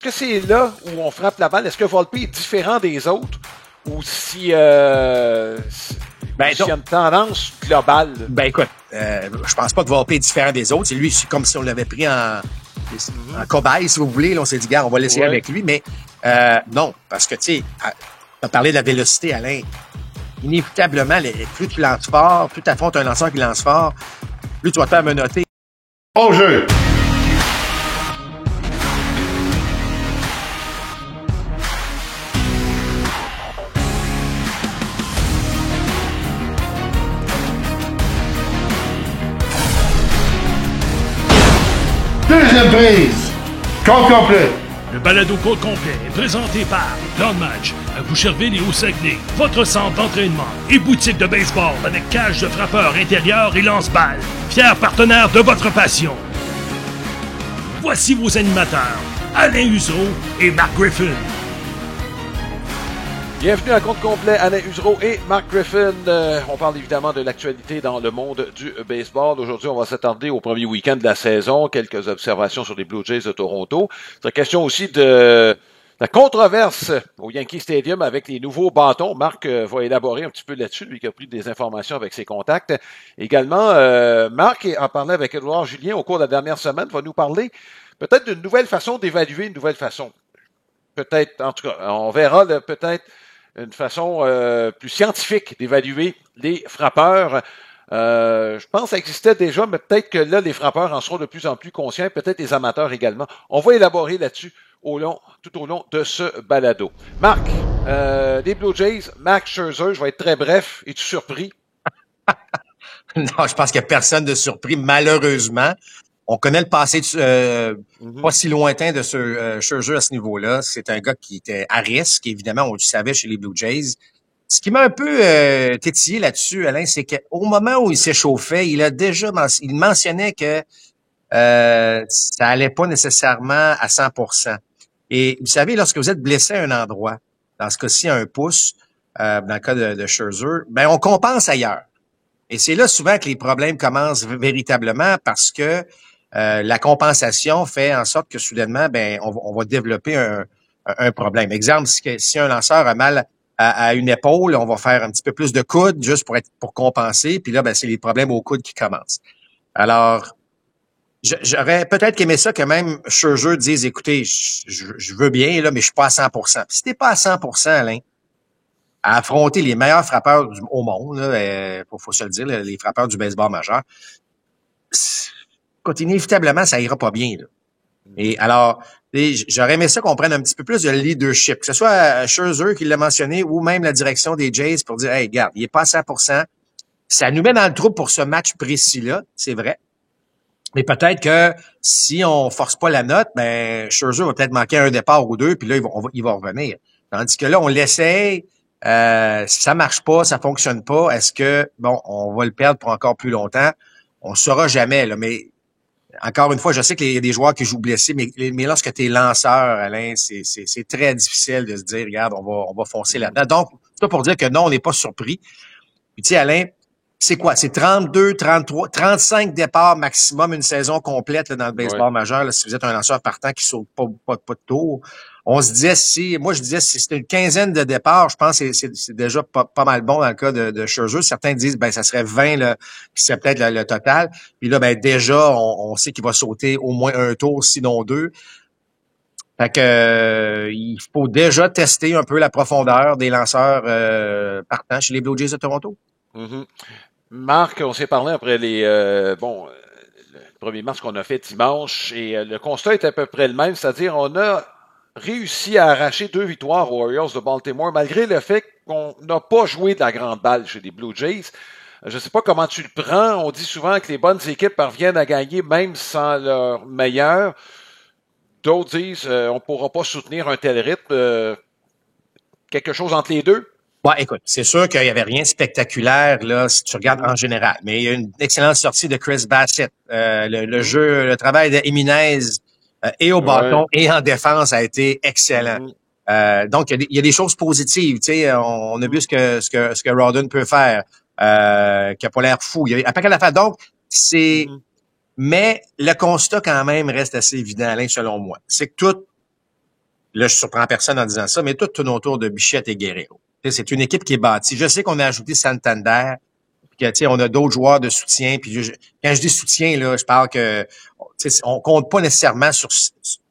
que c'est là où on frappe la balle? Est-ce que Volpe est différent des autres? Ou si, s'il y a une tendance globale? Ben écoute, je pense pas que Volpe est différent des autres. C'est lui, c'est comme si on l'avait pris en cobaye, si vous voulez. Là, on s'est dit, gars, on va l'essayer avec lui. Mais non, parce que, tu sais, tu as parlé de la vélocité, Alain. Inévitablement, plus tu lances fort, plus tu affrontes un lanceur qui lance fort, plus tu vas te faire menotter. Au jeu! Deuxième prise! Compte complet! Le balado Côte complet est présenté par Don Match, à Boucherville et au Saguenay, votre centre d'entraînement et boutique de baseball avec cage de frappeur intérieur et lance-balles. Fier partenaire de votre passion. Voici vos animateurs, Alain Usereau et Mark Griffin. Bienvenue à Compte complet, Alain Usereau et Mark Griffin. On parle évidemment de l'actualité dans le monde du baseball. Aujourd'hui, on va s'attarder au premier week-end de la saison. Quelques observations sur les Blue Jays de Toronto. C'est question aussi de la controverse au Yankee Stadium avec les nouveaux bâtons. Marc va élaborer un petit peu là-dessus, lui qui a pris des informations avec ses contacts. Également, Marc, en parlant avec Édouard Julien au cours de la dernière semaine, va nous parler peut-être d'une nouvelle façon d'évaluer une nouvelle façon. Peut-être, en tout cas, on verra peut-être une façon plus scientifique d'évaluer les frappeurs. Je pense que ça existait déjà, mais peut-être que là, les frappeurs en seront de plus en plus conscients, peut-être les amateurs également. On va élaborer là-dessus tout au long de ce balado. Marc, les Blue Jays, Max Scherzer, je vais être très bref. Es-tu surpris? Non, je pense qu'il n'y a personne de surpris, malheureusement. On connaît le passé pas si lointain de ce Scherzer à ce niveau-là. C'est un gars qui était à risque, évidemment, on le savait chez les Blue Jays. Ce qui m'a un peu tétillé là-dessus, Alain, c'est qu'au moment où il s'échauffait, il mentionnait que ça allait pas nécessairement à 100%. Et vous savez, lorsque vous êtes blessé à un endroit, dans ce cas-ci à un pouce, dans le cas de Scherzer, ben on compense ailleurs. Et c'est là souvent que les problèmes commencent véritablement parce que la compensation fait en sorte que soudainement, ben, on va développer un problème. Exemple, si un lanceur a mal à une épaule, on va faire un petit peu plus de coude juste pour compenser. Puis là, ben, c'est les problèmes au coude qui commencent. Alors, j'aurais peut-être aimé ça que même Scherzer dise, écoutez, je veux bien, là, mais je suis pas à 100%. Puis si t'es pas à 100%, Alain, à affronter les meilleurs frappeurs au monde, là, faut se le dire, les frappeurs du baseball majeur, écoute, inévitablement, ça ira pas bien. Là. Et alors, j'aurais aimé ça qu'on prenne un petit peu plus de leadership, que ce soit Scherzer qui l'a mentionné ou même la direction des Jays pour dire, hey, regarde, il est pas à 100%. Ça nous met dans le trou pour ce match précis-là, c'est vrai. Mais peut-être que si on force pas la note, ben Scherzer va peut-être manquer un départ ou deux, puis là, il va revenir. Tandis que là, on l'essaye, ça marche pas, ça fonctionne pas. Est-ce que, bon, on va le perdre pour encore plus longtemps? On ne saura jamais, là, mais encore une fois, je sais qu'il y a des joueurs qui jouent blessés, mais lorsque tu es lanceur, Alain, c'est très difficile de se dire, regarde, on va foncer là-dedans. Donc, c'est pas pour dire que non, on n'est pas surpris. Puis tu sais, Alain, c'est quoi? C'est 32, 33, 35 départs maximum une saison complète là, dans le baseball majeur. Là, si vous êtes un lanceur partant qui saute pas de tour. On se disait moi je disais si c'était une quinzaine de départs, je pense que c'est déjà pas mal bon dans le cas de Scherzer. Certains disent ben ça serait 20 là, qui serait peut-être le total. Puis là ben déjà on sait qu'il va sauter au moins un tour sinon deux. Fait que il faut déjà tester un peu la profondeur des lanceurs partants chez les Blue Jays de Toronto. Mm-hmm. Marc, on s'est parlé après le premier match qu'on a fait dimanche et le constat est à peu près le même, c'est-à-dire on a réussi à arracher 2 victoires aux Orioles de Baltimore malgré le fait qu'on n'a pas joué de la grande balle chez les Blue Jays. Je ne sais pas comment tu le prends. On dit souvent que les bonnes équipes parviennent à gagner même sans leur meilleur. D'autres disent on ne pourra pas soutenir un tel rythme. Quelque chose entre les deux? Bon, écoute, c'est sûr qu'il y avait rien de spectaculaire là si tu regardes en général, mais il y a une excellente sortie de Chris Bassett. Le travail de Jiménez et au bâton et en défense a été excellent. Donc il y a des choses positives, tu sais, on a vu ce que Rodden peut faire, qui a pas l'air fou. Il y a un paquet d'affaires. Donc mais le constat quand même reste assez évident, Alain, selon moi. C'est que là, je surprends personne en disant ça, mais tout tourne autour de Bichette et Guerrero. C'est une équipe qui est bâtie. Je sais qu'on a ajouté Santander, que, on a d'autres joueurs de soutien. Puis quand je dis soutien, là, je parle que on compte pas nécessairement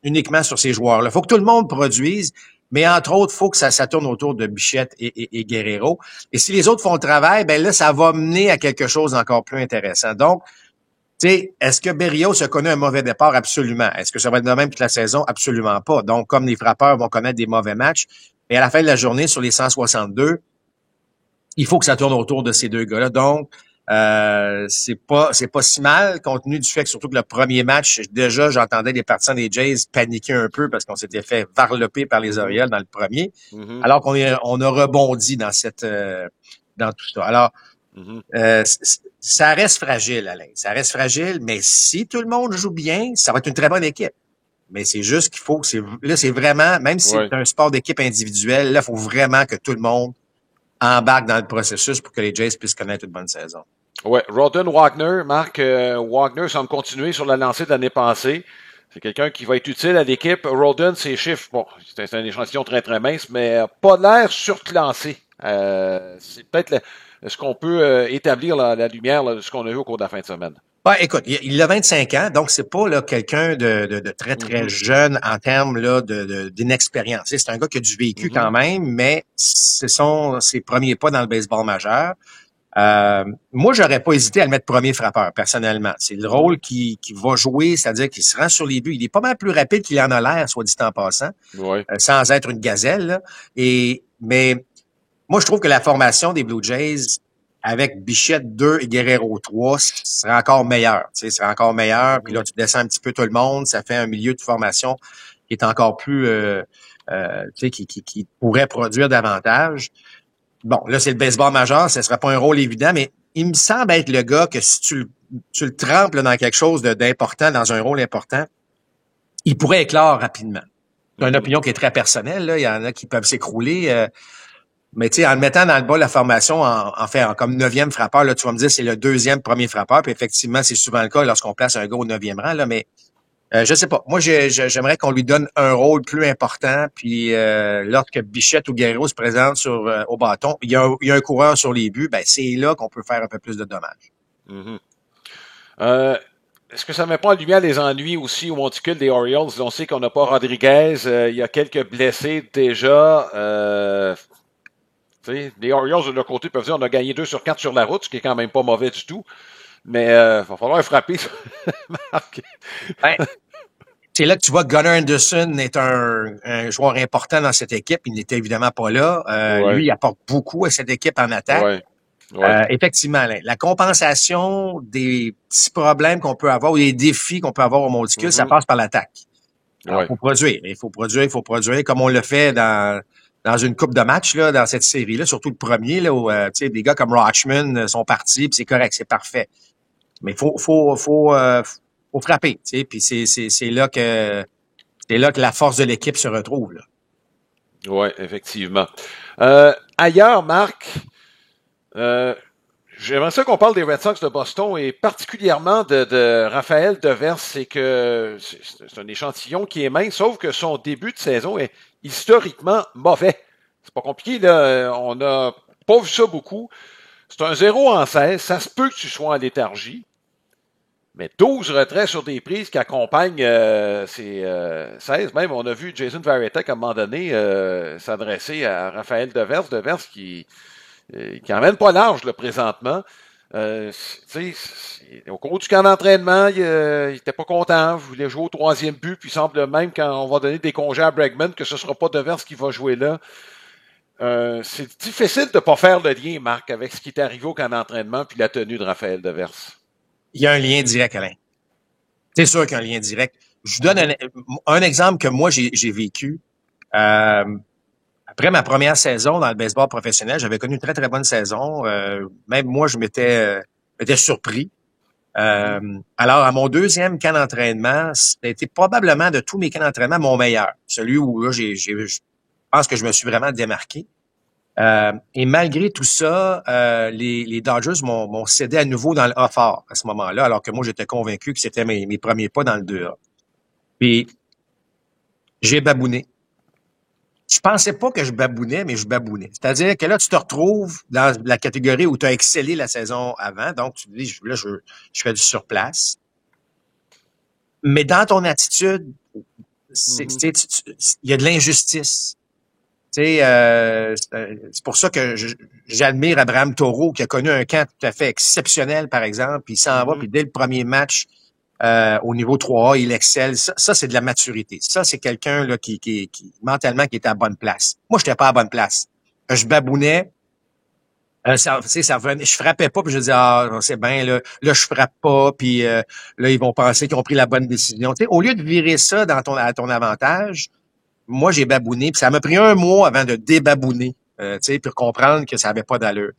uniquement sur ces joueurs-là. Il faut que tout le monde produise, mais entre autres, il faut que ça tourne autour de Bichette et Guerrero. Et si les autres font le travail, ben là, ça va mener à quelque chose d'encore plus intéressant. Donc, est-ce que Berrios a connu un mauvais départ? Absolument. Est-ce que ça va être de même toute la saison? Absolument pas. Donc, comme les frappeurs vont connaître des mauvais matchs, et à la fin de la journée, sur les 162, il faut que ça tourne autour de ces deux gars-là. Donc, c'est pas si mal, compte tenu du fait que surtout que le premier match, déjà, j'entendais les partisans des Jays paniquer un peu parce qu'on s'était fait varloper par les Orioles dans le premier, alors qu'on a rebondi dans dans tout ça. Alors, ça reste fragile, Alain. Ça reste fragile, mais si tout le monde joue bien, ça va être une très bonne équipe. Mais c'est juste qu'il faut là, c'est vraiment, même si c'est un sport d'équipe individuel, là, il faut vraiment que tout le monde embarque dans le processus pour que les Jays puissent connaître une bonne saison. Ouais, Rodon Wagner, Marc, Wagner semble continuer sur la lancée de l'année passée. C'est quelqu'un qui va être utile à l'équipe. Rodon, ses chiffres, bon, c'est un échantillon très très mince, mais pas l'air surclassé. C'est peut-être ce qu'on peut établir la lumière de ce qu'on a vu au cours de la fin de semaine. Ouais, écoute, il a 25 ans, donc c'est pas là quelqu'un de très très jeune en termes là d'inexpérience. C'est un gars qui a du vécu quand même, mais ce sont ses premiers pas dans le baseball majeur. Moi, j'aurais pas hésité à le mettre premier frappeur, personnellement. C'est le rôle qui va jouer, c'est-à-dire qu'il se rend sur les buts. Il est pas mal plus rapide qu'il en a l'air, soit dit en passant, sans être une gazelle. Là. Mais moi, je trouve que la formation des Blue Jays avec Bichette 2 et Guerrero 3 serait encore meilleur. Tu sais, serait encore meilleur. Puis là, tu descends un petit peu tout le monde. Ça fait un milieu de formation qui est encore plus, tu sais, qui pourrait produire davantage. Bon, là, c'est le baseball majeur. Ce ne serait pas un rôle évident, mais il me semble être le gars que si tu le trempes là, dans quelque chose d'important, dans un rôle important, il pourrait éclore rapidement. C'est une opinion qui est très personnelle. Là. Il y en a qui peuvent s'écrouler. Mais tu sais, en le mettant dans le bas la formation, comme 9e frappeur, là, tu vas me dire c'est le 2e premier frappeur. Puis effectivement, c'est souvent le cas lorsqu'on place un gars au 9e rang. Là, mais je sais pas. Moi, j'aimerais qu'on lui donne un rôle plus important. Puis lorsque Bichette ou Guerrero se présentent au bâton, il y a un coureur sur les buts, ben c'est là qu'on peut faire un peu plus de dommages. Est-ce que ça ne met pas en lumière les ennuis aussi au monticule des Orioles? On sait qu'on n'a pas Rodriguez. Il y a quelques blessés déjà. Les Orioles, de leur côté, peuvent dire on a gagné 2 sur 4 sur la route, ce qui est quand même pas mauvais du tout. Mais il va falloir frapper. Ben, c'est là que tu vois que Gunnar Anderson est un joueur important dans cette équipe. Il n'était évidemment pas là. Lui, il apporte beaucoup à cette équipe en attaque. Effectivement, la compensation des petits problèmes qu'on peut avoir ou des défis qu'on peut avoir au monticule, ça passe par l'attaque. Il faut produire. Il faut produire comme on le fait dans une coupe de match là, dans cette série-là, surtout le premier, là, où des gars comme Rutschman sont partis, puis c'est correct, c'est parfait. Mais faut frapper, puis c'est là que la force de l'équipe se retrouve. Là. Oui, effectivement. Ailleurs, Marc, j'aimerais ça qu'on parle des Red Sox de Boston et particulièrement de Raphaël Devers. C'est que c'est un échantillon qui est mince, sauf que son début de saison est historiquement mauvais. C'est pas compliqué, là. On n'a pas vu ça beaucoup. C'est un 0 en 16. Ça se peut que tu sois en léthargie. Mais 12 retraits sur des prises qui accompagnent ces 16. Même, on a vu Jason Varitek, à un moment donné, s'adresser à Raphaël Devers. Devers qui emmène pas large, là, présentement. Au cours du camp d'entraînement, il était pas content, il voulait jouer au 3e but, puis il semble même quand on va donner des congés à Bregman que ce sera pas Devers qui va jouer là. C'est difficile de pas faire le lien, Marc, avec ce qui est arrivé au camp d'entraînement puis la tenue de Raphaël Devers. Il y a un lien direct, Alain. C'est sûr qu'il y a un lien direct. Je vous donne un exemple que moi, j'ai vécu. Après ma première saison dans le baseball professionnel, j'avais connu une très, très bonne saison. Même moi, je m'étais surpris. Alors, à mon 2e camp d'entraînement, c'était probablement de tous mes camps d'entraînement mon meilleur. Celui où là, je pense que je me suis vraiment démarqué. Et malgré tout ça, les Dodgers m'ont cédé à nouveau dans le A fort à ce moment-là, alors que moi, j'étais convaincu que c'était mes premiers pas dans le 2A. Puis, j'ai babouné. je pensais pas que je babounais, mais je babounais. C'est-à-dire que là, tu te retrouves dans la catégorie où tu as excellé la saison avant. Donc, tu te dis, là, je fais du surplace. Mais dans ton attitude, il y a de l'injustice. C'est pour ça que j'admire Abraham Taureau, qui a connu un camp tout à fait exceptionnel, par exemple, puis il s'en va, puis dès le premier match, au niveau 3A, il excelle. Ça c'est de la maturité. Ça, c'est quelqu'un là qui mentalement, qui est à la bonne place. Moi, j'étais pas à la bonne place. Je babounais. Ça venait, je frappais pas, puis je disais, c'est bien, là, je frappe pas, puis là, ils vont penser qu'ils ont pris la bonne décision. Tu sais, au lieu de virer ça à ton avantage, moi, j'ai babouné, puis ça m'a pris 1 mois avant de débabouner, tu sais, pour comprendre que ça avait pas d'allure.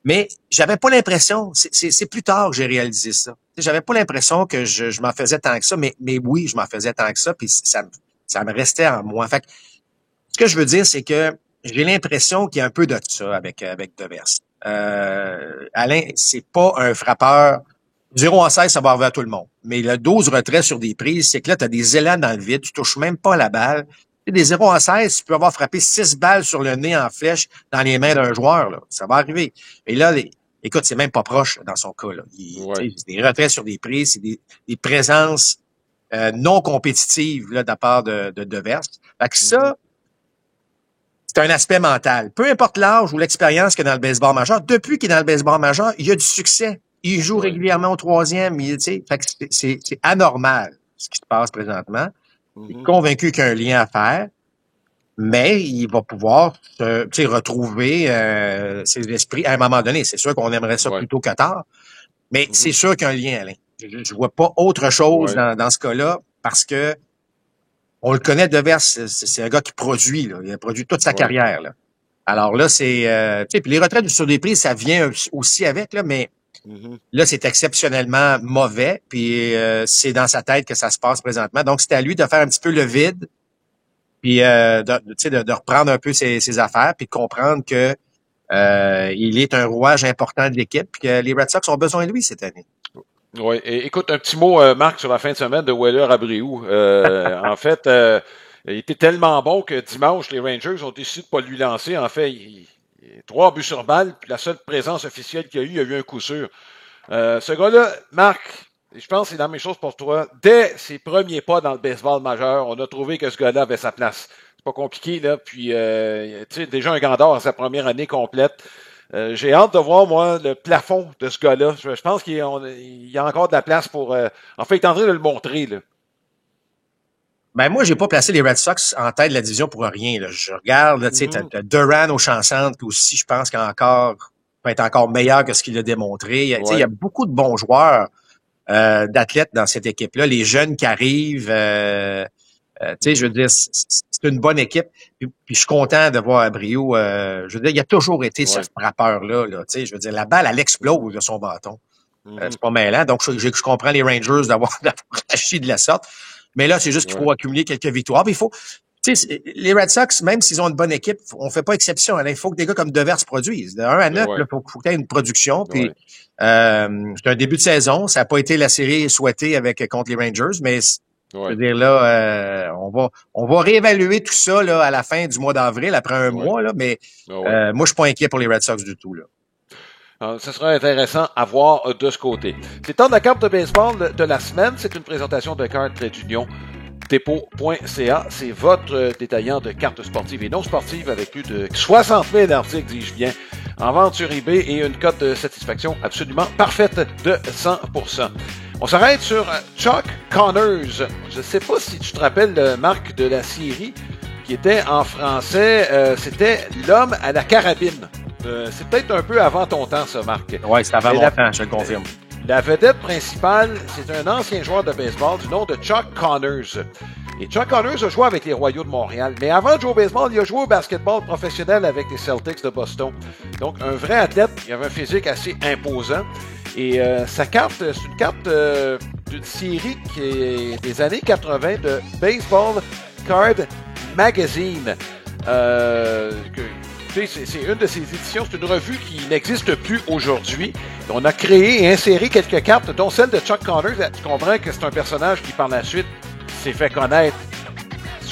Mais j'avais pas l'impression, c'est plus tard que j'ai réalisé ça. T'sais, j'avais pas l'impression que je m'en faisais tant que ça, mais oui, je m'en faisais tant que ça, puis ça me restait en moi. Fait que, ce que je veux dire, c'est que j'ai l'impression qu'il y a un peu de ça avec Devers. Alain, c'est pas un frappeur. 0-16, ça va arriver à tout le monde. Mais le 12 retraits sur des prises, c'est que là, tu as des élans dans le vide, tu touches même pas la balle. Des 0-16, tu peux avoir frappé 6 balles sur le nez en flèche dans les mains d'un joueur. Là. Ça va arriver. Et là, écoute, c'est même pas proche dans son cas. Là. C'est des retraits sur des prises, c'est des présences non compétitives là, de la part de Devers. Fait que ça, c'est un aspect mental. Peu importe l'âge ou l'expérience qu'il y a dans le baseball majeur, depuis qu'il est dans le baseball majeur, il y a du succès. Il joue régulièrement au 3e. Fait que c'est anormal ce qui se passe présentement. Il est convaincu qu'il y a un lien à faire, mais il va pouvoir retrouver ses esprits à un moment donné. C'est sûr qu'on aimerait ça plus tôt que tard, mais c'est sûr qu'il y a un lien, Alain. Je vois pas autre chose dans ce cas-là, parce que on le connaît, Devers, c'est un gars qui produit, là. Il a produit toute sa carrière, là. Alors là, c'est... puis les retraites sur des prises, ça vient aussi avec, là, mais là, c'est exceptionnellement mauvais, puis c'est dans sa tête que ça se passe présentement. Donc, c'est à lui de faire un petit peu le vide, puis de reprendre un peu ses affaires, puis de comprendre que il est un rouage important de l'équipe, puis que les Red Sox ont besoin de lui cette année. Oui, écoute, un petit mot, Marc, sur la fin de semaine de Weller Abreu. En fait, il était tellement bon que dimanche, les Rangers ont décidé de pas lui lancer. En fait, 3 buts sur balle, puis la seule présence officielle qu'il y a eu un coup sûr. Ce gars-là, Marc, je pense que c'est la même chose pour toi. Dès ses premiers pas dans le baseball majeur, on a trouvé que ce gars-là avait sa place. C'est pas compliqué, là. Puis, tu sais, déjà un Gandor à sa première année complète. J'ai hâte de voir, moi, le plafond de ce gars-là. Je pense qu'il y a encore de la place pour... en fait, il est en train de le montrer, là. Ben, moi, j'ai pas placé les Red Sox en tête de la division pour rien, là. Je regarde, tu sais, t'as Duran au champ centre, aussi, je pense qu'il peut être encore meilleur que ce qu'il a démontré. Il y a beaucoup de bons joueurs, d'athlètes dans cette équipe-là. Les jeunes qui arrivent, tu sais, je veux dire, c'est une bonne équipe. Puis je suis content de voir Abreu. Je veux dire, il a toujours été ce frappeur-là. Là, tu sais, je veux dire, la balle, elle explose de son bâton. C'est pas mêlant. Donc, je comprends les Rangers d'avoir lâché de la sorte. Mais là, c'est juste qu'il faut accumuler quelques victoires. Puis il faut... Tu sais, les Red Sox, même s'ils ont une bonne équipe, on fait pas exception. Il faut que des gars comme Devers produisent. De 1 à 9, il faut que tu aies une production. Puis c'est un début de saison. Ça n'a pas été la série souhaitée contre les Rangers, mais... Je veux dire, là, on va réévaluer tout ça là, à la fin du mois d'avril, après un mois, là, mais moi, je suis pas inquiet pour les Red Sox du tout. Là. Ce sera intéressant à voir de ce côté. C'est temps de la carte de baseball de la semaine. C'est une présentation de Carte Trait d'Union. Dépôt.ca, c'est votre détaillant de cartes sportives et non sportives avec plus de 60 000 articles, dis-je bien, en vente sur eBay et une cote de satisfaction absolument parfaite de 100%. On s'arrête sur Chuck Connors. Je ne sais pas si tu te rappelles, Marc, de la série qui était en français, c'était L'homme à la carabine. C'est peut-être un peu avant ton temps, ça, Marc. Oui, c'est avant mon temps, je le confirme. La vedette principale, c'est un ancien joueur de baseball du nom de Chuck Connors. Et Chuck Connors a joué avec les Royaux de Montréal. Mais avant de jouer au baseball, il a joué au basketball professionnel avec les Celtics de Boston. Donc, un vrai athlète. Il avait un physique assez imposant. Et sa carte, c'est une carte d'une série qui est des années 80 de Baseball Card Magazine. C'est une de ces éditions, c'est une revue qui n'existe plus aujourd'hui. On a créé et inséré quelques cartes, dont celle de Chuck Connors. Tu comprends que c'est un personnage qui, par la suite, s'est fait connaître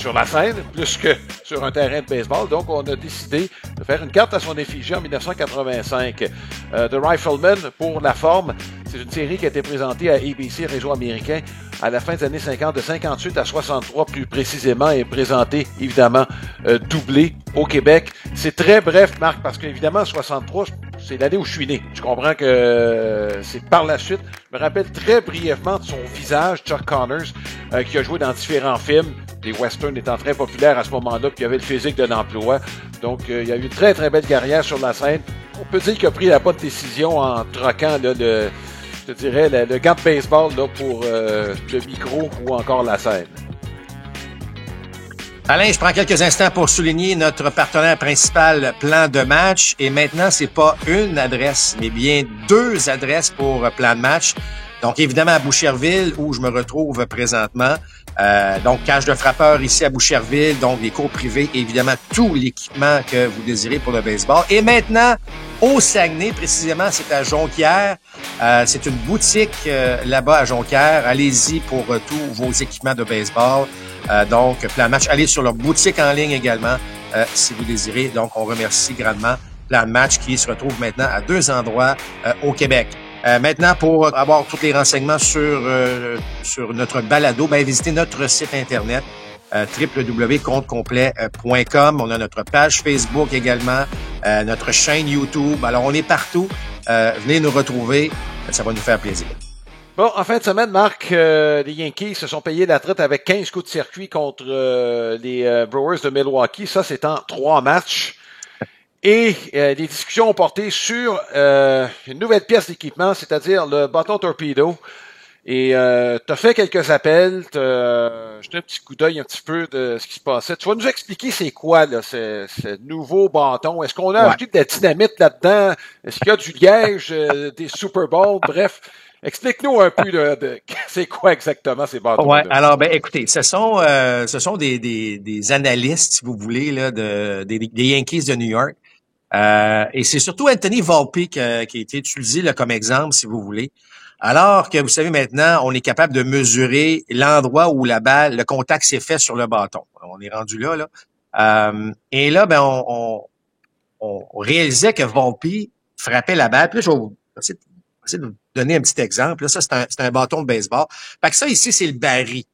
sur la scène plus que sur un terrain de baseball. Donc, on a décidé de faire une carte à son effigie en 1985. The Rifleman, pour la forme, c'est une série qui a été présentée à ABC, réseau américain, à la fin des années 50, de 58 à 63 plus précisément, et présentée, évidemment, doublée au Québec. C'est très bref, Marc, parce qu'évidemment, 63, c'est l'année où je suis né. Je comprends que c'est par la suite. Je me rappelle très brièvement de son visage, Chuck Connors, qui a joué dans différents films. Les westerns étant très populaires à ce moment-là, puis il y avait le physique de l'emploi. Donc, il y a eu une très, très belle carrière sur la scène. On peut dire qu'il a pris la bonne décision en troquant là, le gant de baseball là, pour le micro ou encore la scène. Alain, je prends quelques instants pour souligner notre partenaire principal, Plan de match. Et maintenant, c'est pas une adresse, mais bien 2 adresses pour Plan de match. Donc, évidemment, à Boucherville, où je me retrouve présentement. Donc, cage de frappeur ici à Boucherville. Donc, des cours privés, évidemment, tout l'équipement que vous désirez pour le baseball. Et maintenant, au Saguenay, précisément, c'est à Jonquière. C'est une boutique là-bas à Jonquière. Allez-y pour tous vos équipements de baseball. Donc, Plan de match. Allez sur leur boutique en ligne également, si vous désirez. Donc, on remercie grandement Plan de match qui se retrouve maintenant à 2 endroits au Québec. Maintenant, pour avoir tous les renseignements sur notre balado, visitez notre site Internet, www.comptecomplet.com. On a notre page Facebook également, notre chaîne YouTube. Alors, on est partout. Venez nous retrouver. Ça va nous faire plaisir. Bon, en fin de semaine, Marc, les Yankees se sont payés la traite avec 15 coups de circuit contre les Brewers de Milwaukee. Ça, c'est en 3 matchs. Et les discussions ont porté sur une nouvelle pièce d'équipement, c'est-à-dire le bâton torpedo. Et tu as fait quelques appels, jeté un petit coup d'œil un petit peu de ce qui se passait. Tu vas nous expliquer c'est quoi là, ce nouveau bâton. Est-ce qu'on a ajouté de la dynamite là-dedans? Est-ce qu'il y a du liège, des Super Bowls? Bref, explique-nous un peu de c'est quoi exactement ces bâtons. Ouais. Alors, écoutez, ce sont des analystes, si vous voulez, là, des Yankees de New York. Et c'est surtout Anthony Volpe qui a été utilisé là, comme exemple, si vous voulez. Alors que, vous savez, maintenant, on est capable de mesurer l'endroit où la balle, le contact s'est fait sur le bâton. On est rendu là. Et là, on réalisait que Volpe frappait la balle. Puis là, je vais essayer de vous donner un petit exemple. Là, ça, c'est un bâton de baseball. Fait que ça, ici, c'est le baril.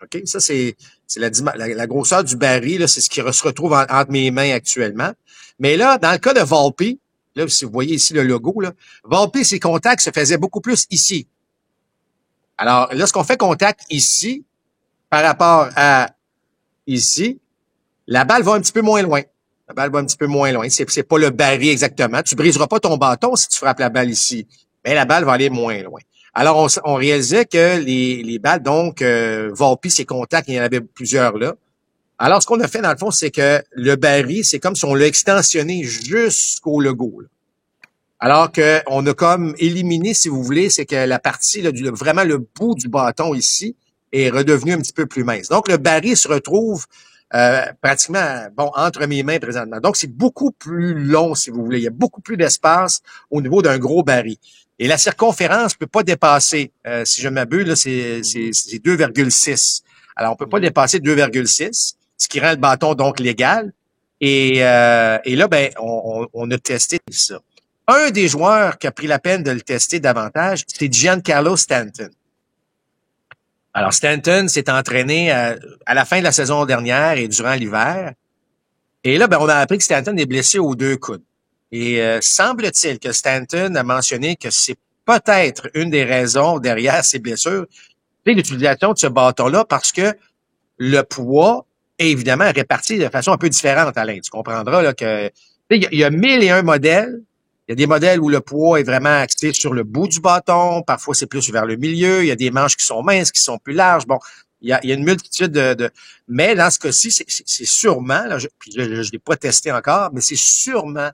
OK? Ça, c'est la grosseur du baril, là, c'est ce qui se retrouve entre mes mains actuellement. Mais là, dans le cas de Volpe, là, si vous voyez ici le logo, là, Volpe, ses contacts se faisaient beaucoup plus ici. Alors, lorsqu'on fait contact ici, par rapport à ici, la balle va un petit peu moins loin. La balle va un petit peu moins loin. C'est pas le baril exactement. Tu briseras pas ton bâton si tu frappes la balle ici. Mais la balle va aller moins loin. Alors, on réalisait que les balles, donc, Volpe, ses contacts, il y en avait plusieurs là. Alors, ce qu'on a fait, dans le fond, c'est que le baril, c'est comme si on l'a extensionné jusqu'au logo. Là. Alors qu'on a comme éliminé, si vous voulez, c'est que la partie, là, vraiment le bout du bâton ici, est redevenu un petit peu plus mince. Donc, le baril se retrouve pratiquement entre mes mains présentement. Donc, c'est beaucoup plus long, si vous voulez. Il y a beaucoup plus d'espace au niveau d'un gros baril. Et la circonférence peut pas dépasser, si je m'abuse, là, c'est 2,6. Alors, on peut pas dépasser 2,6. Ce qui rend le bâton donc légal. Et là, on a testé ça. Un des joueurs qui a pris la peine de le tester davantage, c'est Giancarlo Stanton. Alors, Stanton s'est entraîné à la fin de la saison dernière et durant l'hiver. Et là, on a appris que Stanton est blessé aux 2 coudes. Et semble-t-il que Stanton a mentionné que c'est peut-être une des raisons derrière ses blessures, c'est l'utilisation de ce bâton-là parce que le poids est évidemment réparti de façon un peu différente, Alain. Tu comprendras là que il y a 1001 modèles. Il y a des modèles où le poids est vraiment axé sur le bout du bâton. Parfois, c'est plus vers le milieu. Il y a des manches qui sont minces, qui sont plus larges. Bon, il y a une multitude de... Mais dans ce cas-ci, c'est sûrement, là, je l'ai pas testé encore, mais c'est sûrement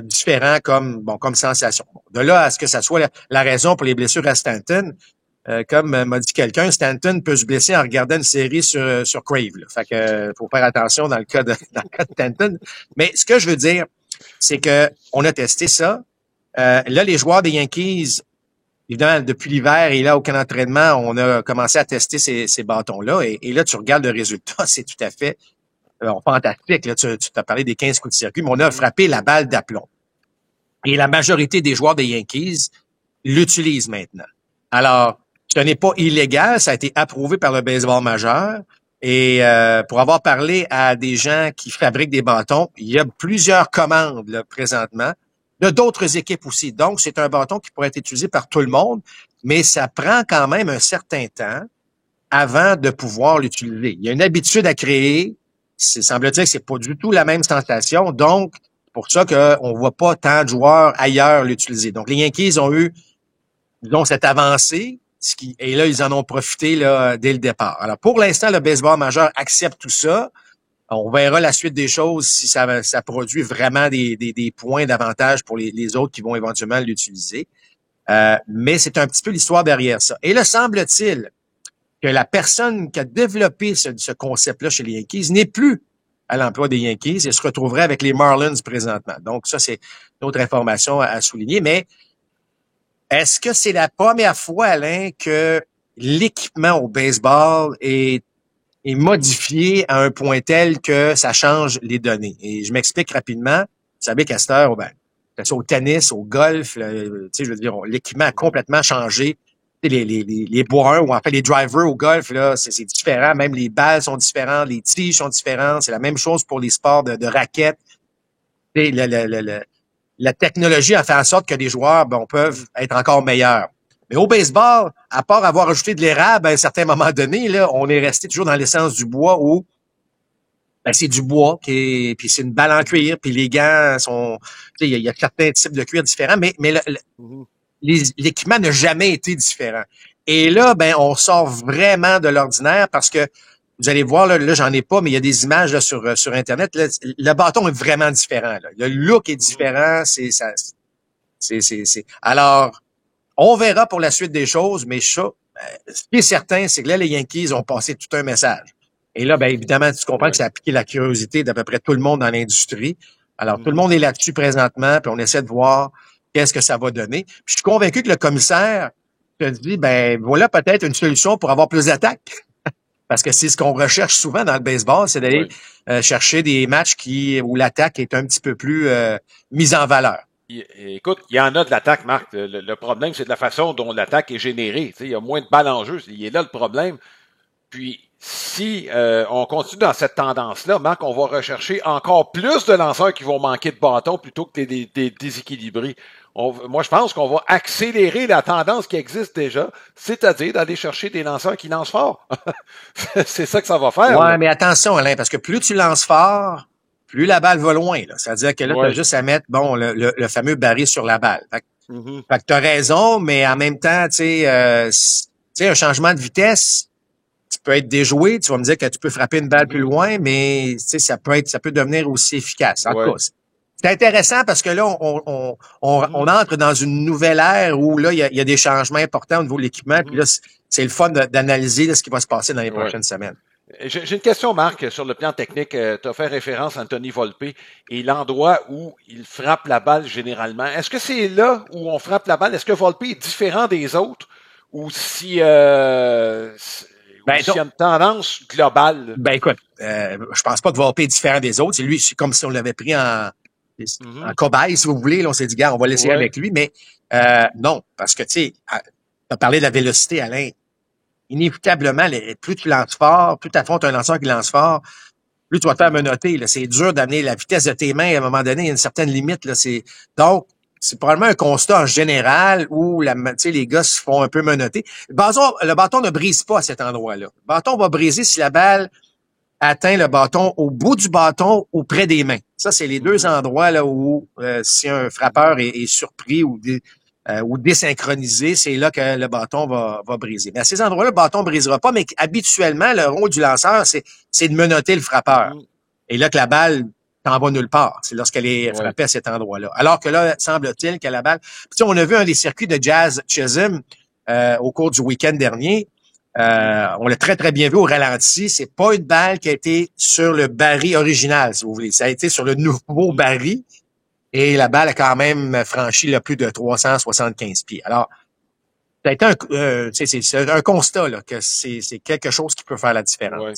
différent comme sensation. De là à ce que ça soit la raison pour les blessures à Stanton, comme m'a dit quelqu'un, Stanton peut se blesser en regardant une série sur Crave. Là. Fait que faut faire attention dans le cas de Stanton. Mais ce que je veux dire, c'est que on a testé ça. Là, les joueurs des Yankees, évidemment, depuis l'hiver et là, aucun entraînement, on a commencé à tester ces bâtons-là. Et là, tu regardes le résultat, c'est tout à fait fantastique. Là, tu t'as parlé des 15 coups de circuit, mais on a frappé la balle d'aplomb. Et la majorité des joueurs des Yankees l'utilisent maintenant. Alors, ce n'est pas illégal, ça a été approuvé par le baseball majeur. Et pour avoir parlé à des gens qui fabriquent des bâtons, il y a plusieurs commandes là, présentement, de d'autres équipes aussi. Donc, c'est un bâton qui pourrait être utilisé par tout le monde, mais ça prend quand même un certain temps avant de pouvoir l'utiliser. Il y a une habitude à créer. Semble-t-il que c'est pas du tout la même sensation. Donc, c'est pour ça qu'on voit pas tant de joueurs ailleurs l'utiliser. Donc, les Yankees ont eu, disons, cette avancée, et là, ils en ont profité là, dès le départ. Alors, pour l'instant, le baseball majeur accepte tout ça. On verra la suite des choses si ça produit vraiment des points d'avantage pour les autres qui vont éventuellement l'utiliser. Mais c'est un petit peu l'histoire derrière ça. Et là, semble-t-il que la personne qui a développé ce concept-là chez les Yankees n'est plus à l'emploi des Yankees et se retrouverait avec les Marlins présentement. Donc, ça, c'est une autre information à souligner. Mais est-ce que c'est la première fois, Alain, que l'équipement au baseball est modifié à un point tel que ça change les données? Et je m'explique rapidement. Vous savez qu'à cette heure, que ce soit au tennis, au golf, je veux dire, l'équipement a complètement changé. Les bourrins ou en fait les drivers au golf, là, c'est différent. Même les balles sont différentes, les tiges sont différentes. C'est la même chose pour les sports de raquettes. La technologie a fait en sorte que les joueurs peuvent être encore meilleurs. Mais au baseball, à part avoir ajouté de l'érable à un certain moment donné, là, on est resté toujours dans l'essence du bois où c'est du bois, puis c'est une balle en cuir, puis les gants sont... Il y a certains types de cuir différents, mais l'équipement n'a jamais été différent. Et là, on sort vraiment de l'ordinaire parce que vous allez voir, là j'en ai pas, mais il y a des images là, sur Internet. Là, le bâton est vraiment différent. Là. Le look est différent. Alors, on verra pour la suite des choses, mais ça, ce qui est certain, c'est que là, les Yankees ont passé tout un message. Et là, évidemment, tu comprends que ça a piqué la curiosité d'à peu près tout le monde dans l'industrie. Alors, tout le monde est là-dessus présentement, puis on essaie de voir qu'est-ce que ça va donner. Puis je suis convaincu que le commissaire te dit, voilà peut-être une solution pour avoir plus d'attaques. Parce que c'est ce qu'on recherche souvent dans le baseball, c'est d'aller chercher des matchs où l'attaque est un petit peu plus mise en valeur. Écoute, il y en a de l'attaque, Marc. Le problème, c'est de la façon dont l'attaque est générée. Il y a moins de balles en jeu. Il est là le problème. Puis, si on continue dans cette tendance-là, Marc, on va rechercher encore plus de lanceurs qui vont manquer de bâtons plutôt que des déséquilibrés. Moi, je pense qu'on va accélérer la tendance qui existe déjà, c'est-à-dire d'aller chercher des lanceurs qui lancent fort. C'est ça que ça va faire. Ouais, là. mais attention, Alain, parce que plus tu lances fort, plus la balle va loin. Là. C'est-à-dire que là, tu as juste à mettre le fameux baril sur la balle. Fait que tu as raison, mais en même temps, tu sais, un changement de vitesse, tu peux être déjoué, tu vas me dire que tu peux frapper une balle plus loin, mais ça peut devenir aussi efficace. En tout cas, c'est intéressant parce que là, on entre dans une nouvelle ère où là, il y a des changements importants au niveau de l'équipement, puis là, c'est le fun d'analyser ce qui va se passer dans les prochaines semaines. J'ai une question, Marc, sur le plan technique. Tu as fait référence à Anthony Volpe et l'endroit où il frappe la balle généralement. Est-ce que c'est là où on frappe la balle? Est-ce que Volpe est différent des autres? Ou si... s'il y a une tendance globale? Écoute, je pense pas que Volpe est différent des autres. C'est comme si on l'avait pris en cobaye, si vous voulez. Là, on s'est dit, gars, on va l'essayer avec lui. Mais non, parce que, tu sais, tu as parlé de la vélocité, Alain. Inévitablement, plus tu lances fort, plus tu affrontes un lanceur qui lance fort, plus tu vas te faire menotter. Là. C'est dur d'amener la vitesse de tes mains à un moment donné. Il y a une certaine limite. Là. Donc, c'est probablement un constat en général où les gars se font un peu menotter. Le bâton ne brise pas à cet endroit-là. Le bâton va briser si la balle atteint le bâton au bout du bâton ou près des mains. Ça, c'est les deux endroits là où si un frappeur est surpris ou désynchronisé, c'est là que le bâton va briser. Mais à ces endroits-là, le bâton ne brisera pas, mais habituellement, le rôle du lanceur, c'est de menotter le frappeur. Et là que la balle t'en va nulle part. C'est lorsqu'elle est frappée à cet endroit-là. Alors que là, semble-t-il que la balle... Puis, on a vu un des circuits de Jazz Chisholm au cours du week-end dernier. On l'a très, très bien vu au ralenti. C'est pas une balle qui a été sur le baril original, si vous voulez. Ça a été sur le nouveau baril. Et la balle a quand même franchi plus de 375 pieds. Alors, Ça a été c'est un constat là, que c'est quelque chose qui peut faire la différence. Ouais.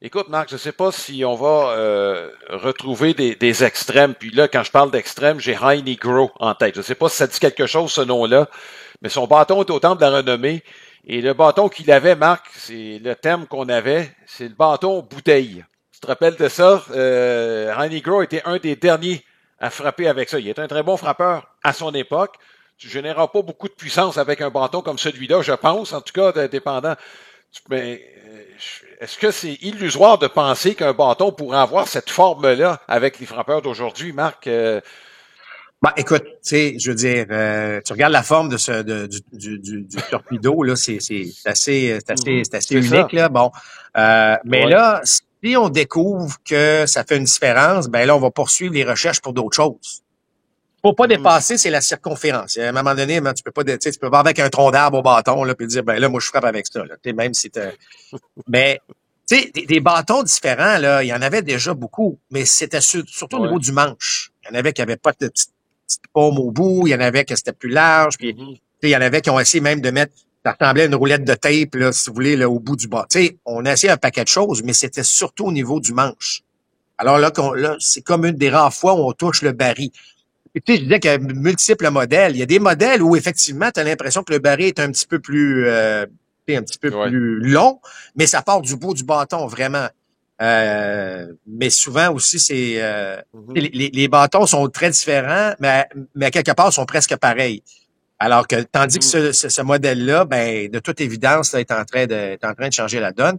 Écoute, Marc, je ne sais pas si on va retrouver des extrêmes. Puis là, quand je parle d'extrêmes, j'ai Heine Gros en tête. Je ne sais pas si ça dit quelque chose, ce nom-là, mais son bâton est au temple de la renommée. Et le bâton qu'il avait, Marc, c'est le thème qu'on avait, c'est le bâton bouteille. Tu te rappelles de ça? Heine Gros était un des derniers à frapper avec ça. Il était un très bon frappeur à son époque. Tu ne généreras pas beaucoup de puissance avec un bâton comme celui-là, je pense, en tout cas, dépendant. Mais est-ce que c'est illusoire de penser qu'un bâton pourrait avoir cette forme-là avec les frappeurs d'aujourd'hui, Marc? Écoute, tu sais, je veux dire, tu regardes la forme de du torpedo, là, c'est assez unique, là. Bon. Mais là, si on découvre que ça fait une différence, ben là, on va poursuivre les recherches pour d'autres choses. Faut pas dépasser, c'est la circonférence. À un moment donné, tu peux pas, tu peux pas avec un tronc d'arbre au bâton, là, puis dire, ben là, moi, je frappe avec ça, là. Même si mais, tu sais, des bâtons différents, là, il y en avait déjà beaucoup, mais c'était surtout au niveau du manche. Il y en avait qui avaient pas de petite paume au bout, il y en avait qui c'était plus large, puis, il y en avait qui ont essayé même de mettre, ça ressemblait à une roulette de tape, là, si vous voulez, là, au bout du bas. Tu sais, on a essayé un paquet de choses, mais c'était surtout au niveau du manche. Alors là, c'est comme une des rares fois où on touche le baril. Et tu sais, je disais qu'il y a multiples modèles. Il y a des modèles où, effectivement, tu as l'impression que le baril est un petit peu plus plus long, mais ça part du bout du bâton, vraiment. Mais souvent aussi, c'est les bâtons sont très différents, mais à quelque part, sont presque pareils. Alors que, tandis que ce modèle-là, ben, de toute évidence, là, est en train de changer la donne.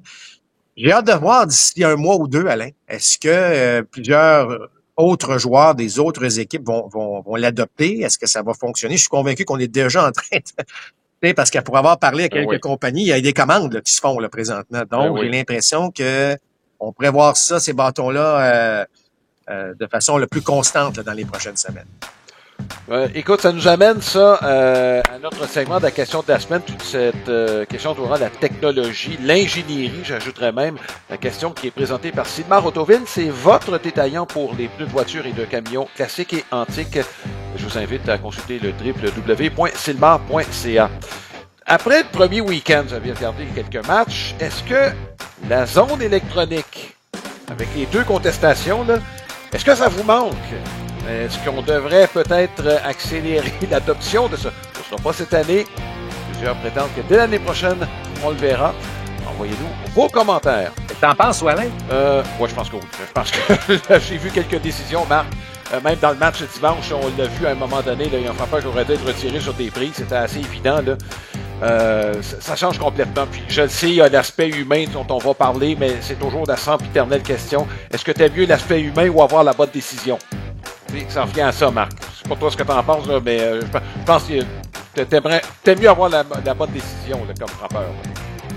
J'ai hâte de voir d'ici un mois ou deux, Alain. Est-ce que plusieurs autres joueurs des autres équipes vont l'adopter? Est-ce que ça va fonctionner? Je suis convaincu qu'on est déjà en train de... Parce que pour avoir parlé à quelques compagnies, il y a des commandes là, qui se font là, présentement. Donc, j'ai l'impression que on pourrait voir ça, ces bâtons-là, de façon le plus constante là, dans les prochaines semaines. Écoute, ça nous amène ça à notre segment de la question de la semaine. Toute cette question autour de la technologie, l'ingénierie, j'ajouterais même la question qui est présentée par Sylmar Autoville. C'est votre détaillant pour les pneus de voitures et de camions classiques et antiques. Je vous invite à consulter le www.sylmar.ca. Après le premier week-end, vous avez regardé quelques matchs. Est-ce que la zone électronique, avec les deux contestations, là, est-ce que ça vous manque? Est-ce qu'on devrait peut-être accélérer l'adoption de ça? Ce ne sera pas cette année. Plusieurs prétendent que dès l'année prochaine, on le verra. Envoyez-nous vos commentaires. T'en penses, Alain? Ouais, je pense que oui. Je pense que j'ai vu quelques décisions, Marc. Même dans le match de dimanche, on l'a vu à un moment donné, là, il y a un frappeur qui aurait dû être retiré sur des prises. C'était assez évident, là. Ça change complètement. Puis je le sais, il y a l'aspect humain dont on va parler, mais c'est toujours la sempiternelle question. Est-ce que tu aimes mieux l'aspect humain ou avoir la bonne décision? Ça revient à ça, Marc. C'est pas toi ce que tu en penses, là, mais je pense que t'aimes mieux avoir la bonne décision là, comme frappeur.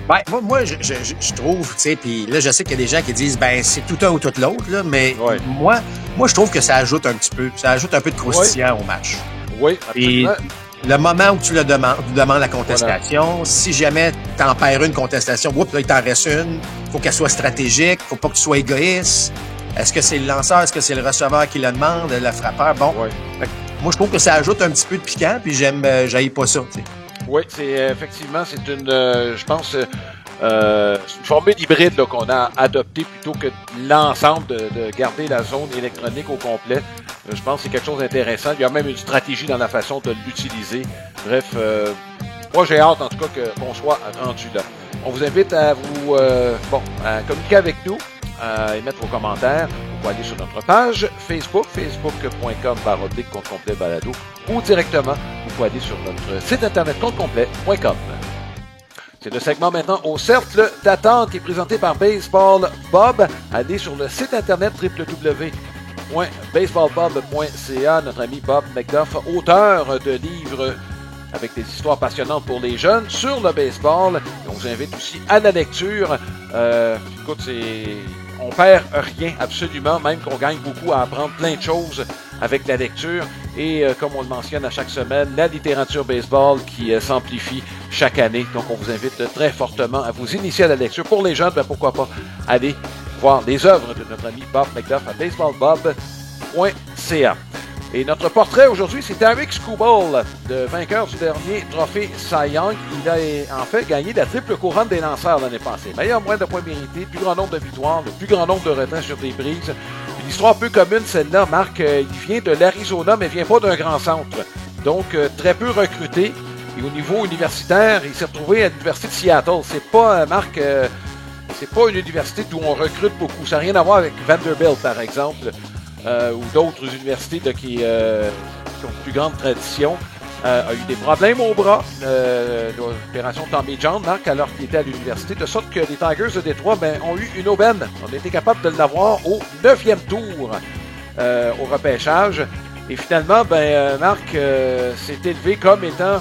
Ben, moi, je trouve, tu sais, puis là, je sais qu'il y a des gens qui disent, ben, c'est tout un ou tout l'autre, là, mais moi, je trouve que ça ajoute un petit peu, de croustillant au match. Oui, absolument. Et le moment où tu demandes la contestation, si jamais t'en perds une contestation, là, il t'en reste une, faut qu'elle soit stratégique, faut pas que tu sois égoïste. Est-ce que c'est le lanceur, est-ce que c'est le receveur qui le demande, le frappeur? Bon, moi, je trouve que ça ajoute un petit peu de piquant, puis j'haïs pas ça, tu sais. Oui, c'est effectivement, c'est une, je pense, c'est une formule hybride là, qu'on a adoptée plutôt que l'ensemble de garder la zone électronique au complet. Je pense que c'est quelque chose d'intéressant. Il y a même une stratégie dans la façon de l'utiliser. Bref, moi j'ai hâte en tout cas qu'on soit rendu là. On vous invite à vous à communiquer avec nous, à émettre vos commentaires. Vous pouvez aller sur notre page Facebook, facebook.com/compte complet balado, ou directement, vous pouvez aller sur notre site internet comptecomplet.com. C'est le segment maintenant au cercle d'attente qui est présenté par Baseball Bob. Allez sur le site internet www.baseballbob.ca. Notre ami Bob McDuff, auteur de livres avec des histoires passionnantes pour les jeunes sur le baseball. On vous invite aussi à la lecture. Écoute, on perd rien, absolument, même qu'on gagne beaucoup à apprendre plein de choses avec la lecture. Et comme on le mentionne à chaque semaine, la littérature baseball qui s'amplifie chaque année. Donc, on vous invite très fortement à vous initier à la lecture. Pour les jeunes, pourquoi pas aller voir les œuvres de notre ami Bob McDuff à baseballbob.ca. Et notre portrait aujourd'hui, c'est Tarik Skubal, le vainqueur du dernier trophée Cy Young. Il a en fait gagné la triple couronne des lanceurs l'année passée. Meilleur moyen de points mérités, plus grand nombre de victoires, le plus grand nombre de retraits sur des prises. Une histoire peu commune, celle-là. Marc, il vient de l'Arizona, mais il vient pas d'un grand centre. Donc, très peu recruté. Et au niveau universitaire, il s'est retrouvé à l'Université de Seattle. C'est pas, Marc, c'est pas une université d'où on recrute beaucoup. Ça n'a rien à voir avec Vanderbilt, par exemple. Ou d'autres universités là, qui ont une plus grande tradition, a eu des problèmes au bras, l'opération Tommy John, Marc, alors qu'il était à l'université, de sorte que les Tigers de Détroit ont eu une aubaine. On a été capable de l'avoir au 9e tour au repêchage. Et finalement, Marc s'est élevé comme étant,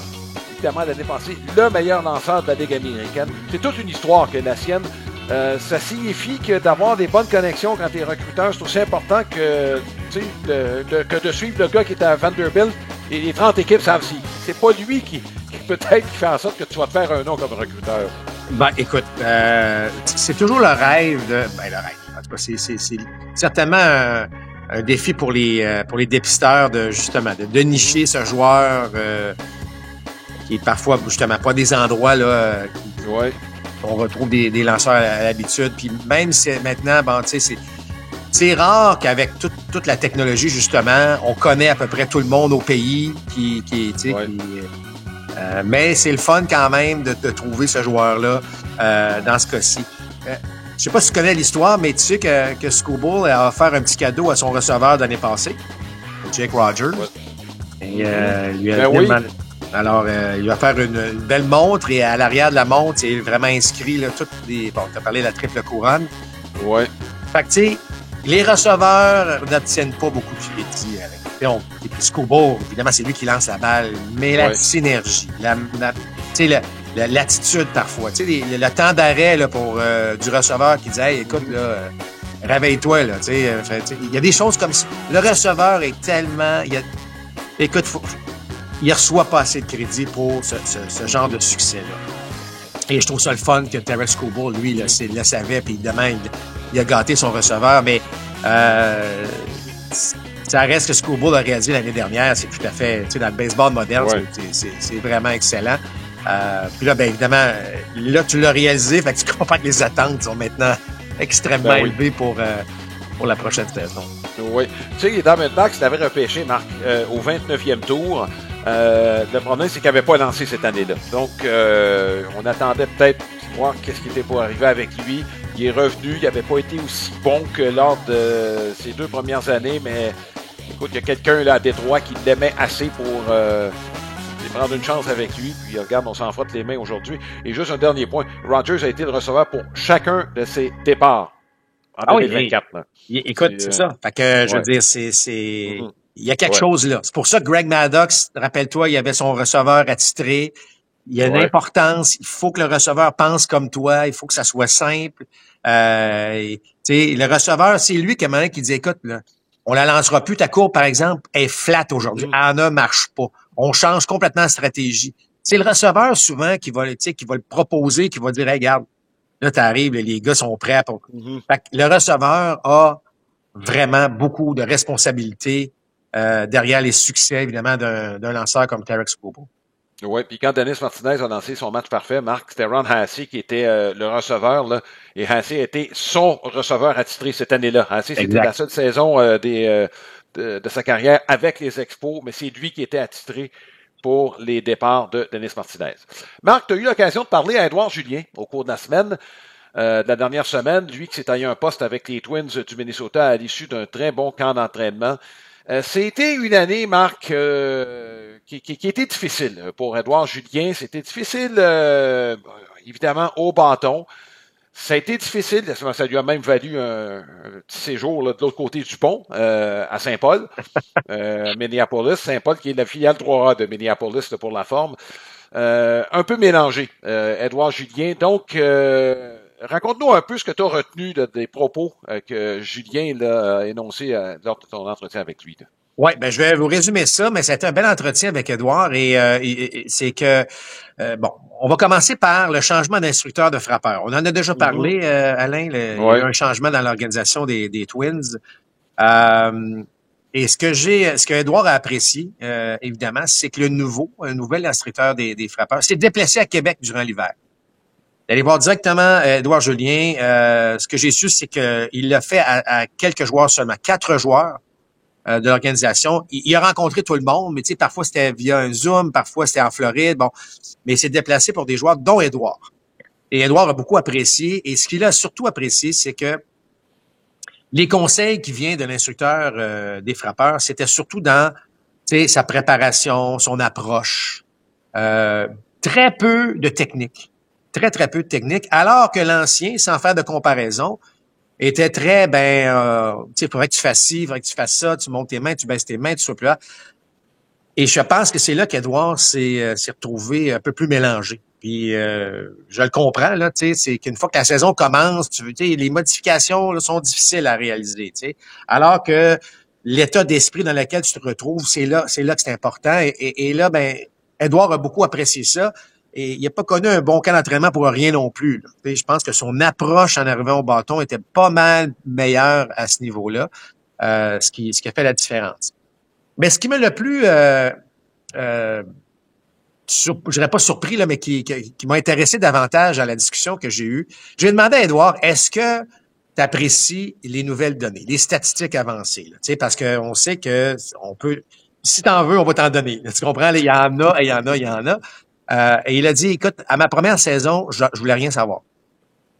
évidemment, l'année passée, le meilleur lanceur de la Ligue américaine. C'est toute une histoire que la sienne. Ça signifie que d'avoir des bonnes connexions quand tu es recruteur, c'est aussi important que, que de suivre le gars qui est à Vanderbilt et les 30 équipes savent si. C'est pas lui qui peut-être qui fait en sorte que tu vas te faire un nom comme recruteur. Ben, écoute, c'est toujours le rêve de... Ben, le rêve. En tout cas, c'est certainement un défi pour les dépisteurs de, justement, de nicher ce joueur qui est parfois, justement, pas des endroits, là, Ouais. On retrouve des lanceurs à l'habitude. Puis même si maintenant, bon, tu sais, c'est rare qu'avec toute la technologie, justement, on connaît à peu près tout le monde au pays mais c'est le fun quand même de trouver ce joueur-là dans ce cas-ci. Je sais pas si tu connais l'histoire, mais tu sais que Skubal a offert un petit cadeau à son receveur l'année passée, Jake Rogers. Ouais. Et lui a Alors, il va faire une belle montre et à l'arrière de la montre, c'est vraiment inscrit là, toutes les... Bon, tu as parlé de la triple couronne. Ouais. Fait que, tu sais, les receveurs n'obtiennent pas beaucoup de crédit. Et puis Skubal, évidemment, c'est lui qui lance la balle, mais la synergie, l'attitude parfois, tu sais, le temps d'arrêt là, pour du receveur qui dit « Hey, écoute, là, réveille-toi, là. » Tu sais, il y a des choses comme ça. Le receveur est tellement... Écoute, il reçoit pas assez de crédit pour ce genre de succès-là. Et je trouve ça le fun que Tarik Skubal, lui, le savait, puis évidemment, il a gâté son receveur, mais ça reste que Skubal a réalisé l'année dernière, c'est tout à fait, tu sais, dans le baseball moderne, c'est vraiment excellent. Puis là, bien évidemment, là, tu l'as réalisé, fait que tu comprends que les attentes sont maintenant extrêmement élevées pour la prochaine saison. Oui. Tu sais, les Diamondbacks l'avaient repêché, Marc, au 29e tour. Le problème, c'est qu'il n'avait pas lancé cette année-là. Donc, on attendait peut-être voir qu'est-ce qui était pour arriver avec lui. Il est revenu, il n'avait pas été aussi bon que lors de ses 2 premières années, mais écoute, il y a quelqu'un là à Détroit qui l'aimait assez pour prendre une chance avec lui. Puis regarde, on s'en frotte les mains aujourd'hui. Et juste un dernier point, Rogers a été le receveur pour chacun de ses départs en 2024. Écoute, c'est ça. Fait que, je veux dire, il y a quelque chose là. C'est pour ça que Greg Maddux, rappelle-toi, il avait son receveur attitré. Il y a une importance. Il faut que le receveur pense comme toi. Il faut que ça soit simple. Le receveur, c'est lui qui dit, écoute, là, on la lancera plus. Ta courbe, par exemple, est flat aujourd'hui. Elle ne marche pas. On change complètement la stratégie. C'est le receveur, souvent, qui va le proposer, qui va dire, hey, regarde, là, t'arrives, les gars sont prêts pour... Fait que le receveur a vraiment beaucoup de responsabilités derrière les succès, évidemment, d'un lanceur comme Tarik Skubal. Oui, puis quand Dennis Martinez a lancé son match parfait, Marc, c'était Ron Hassey qui était le receveur, là, et Hassey a été son receveur attitré cette année-là. Hassey, c'était la seule saison de sa carrière avec les Expos, mais c'est lui qui était attitré pour les départs de Dennis Martinez. Marc, tu as eu l'occasion de parler à Édouard Julien au cours de la semaine, de la dernière semaine, lui qui s'est taillé un poste avec les Twins du Minnesota à l'issue d'un très bon camp d'entraînement. C'était une année, Marc, qui était difficile pour Édouard Julien. C'était difficile, évidemment, au bâton. Ça a été difficile. Ça lui a même valu un petit séjour là, de l'autre côté du pont, à Saint-Paul, Minneapolis. Saint-Paul, qui est la filiale 3A de Minneapolis là, pour la forme. Un peu mélangé, Édouard Julien. Donc, raconte-nous un peu ce que tu as retenu là, des propos que Julien là, a énoncés lors de ton entretien avec lui. Oui, ben je vais vous résumer ça, mais c'était un bel entretien avec Édouard et c'est que on va commencer par le changement d'instructeur de frappeur. On en a déjà parlé, Alain, il y a eu un changement dans l'organisation des Twins. Et ce que Edouard a apprécié, évidemment, c'est que un nouvel instructeur des frappeurs, s'est déplacé à Québec durant l'hiver. D'aller voir directement Édouard Julien. Ce que j'ai su, c'est qu'il l'a fait à quelques joueurs seulement, 4 joueurs de l'organisation. Il a rencontré tout le monde, mais tu sais, parfois c'était via un Zoom, parfois c'était en Floride, bon, mais il s'est déplacé pour des joueurs, dont Édouard. Et Édouard a beaucoup apprécié, et ce qu'il a surtout apprécié, c'est que les conseils qui viennent de l'instructeur des frappeurs, c'était surtout dans sa préparation, son approche. Très peu de technique. Très, très peu de technique. Alors que l'ancien, sans faire de comparaison, était très, il faudrait que tu fasses ci, il faudrait que tu fasses ça, tu montes tes mains, tu baisses tes mains, tu sois plus là. Et je pense que c'est là qu'Edouard s'est retrouvé un peu plus mélangé. Puis je le comprends, là, tu sais, c'est qu'une fois que la saison commence, les modifications là, sont difficiles à réaliser, tu sais. Alors que l'état d'esprit dans lequel tu te retrouves, c'est là que c'est important. Et là, Edouard a beaucoup apprécié ça. Et il n'a pas connu un bon camp d'entraînement pour rien non plus. Je pense que son approche en arrivant au bâton était pas mal meilleure à ce niveau-là, ce qui a fait la différence. Mais ce qui m'a le plus, je dirais pas surpris, là, mais qui m'a intéressé davantage à la discussion que j'ai eue, j'ai demandé à Edouard, est-ce que tu apprécies les nouvelles données, les statistiques avancées? Là, parce qu'on sait que on peut, si t'en veux, on va t'en donner. Tu comprends? Il y en a, et il y en a, il y en a. Et il a dit, écoute, à ma première saison, je voulais rien savoir.